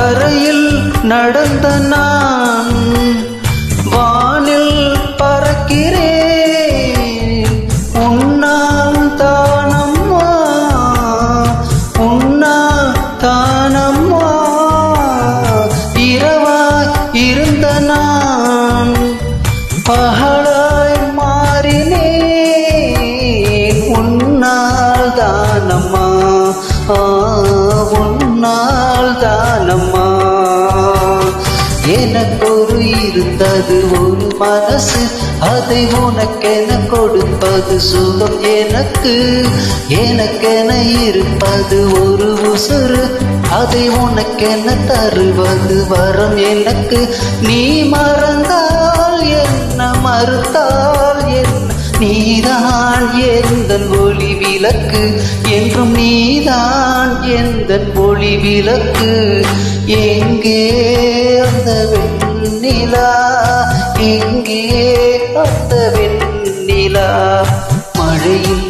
தரையில் நடந்த நான் வானில் பறக்கிறேன். உன்னால் தானம்மா, உன்னால் தானம்மா. இரவாய் இருந்த நான் பகலாய் மாறினேன். உன்னால் தானம்மா, உன்னால் தானம்மா. எனக்கொரு இருந்தது ஒரு மனசு, அதை உனக்கென கொடுப்பது சுகம் எனக்கு. எனக்கென இருப்பது ஒரு உசுறு, அதை உனக்கென தருவது வரம் எனக்கு. நீ மறந்தால் என்ன, மறுத்தால் என்ன, நீதான் எந்தன் ஒளி விளக்கு. என்றும் நீதான் எந்தன் ஒளி விளக்கு. எங்கே அந்த வெண்ணிலா, எங்கே அந்த வெண்ணிலா. மழையில்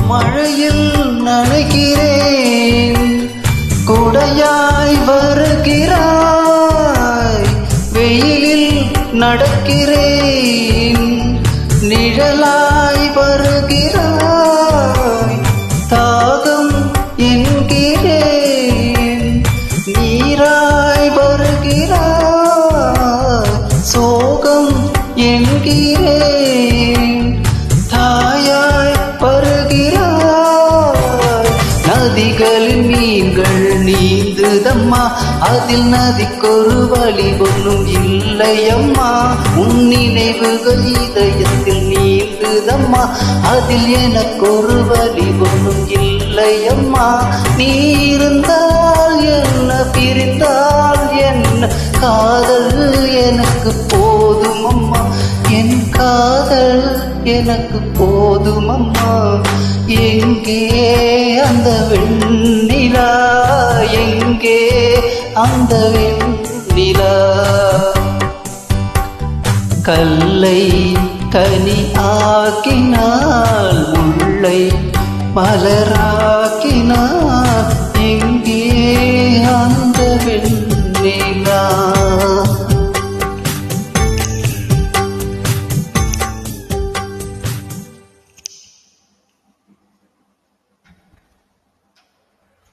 மழையில் நனைகிறேன், குடையாய் வருகிறாய். வெயிலில் நடக்கிறேன், நிழலாய் வருகிறாய். தாகம் என்கிறேன், நீராய் வருகிறாய். சோகம் என்கிறேன், தாயாய் வருகிறாய். நதிகளில் மீன்கள் நீந்துதம்மா, அதில் நதிக்கொரு வழி ஒன்றும் இல்லையம்மா. உன் நினைவுகள் இதயத்தில் நீந்துதம்மா, அதில் எனக்கொரு வழி ஒன்றும் இல்லையம்மா. நீ இருந்தால் என்ன, பிரிந்தால் என்ன, காதல் எனக்கு போதும் அம்மா. என் காதல் எனக்கு போதும் அம்மா. எங்கே அந்த வெண்ணிலா, எங்கே அந்த வெண்ணிலா. கல்லை கனி ஆக்கினாள், முல்லை மலராக்கினாள்.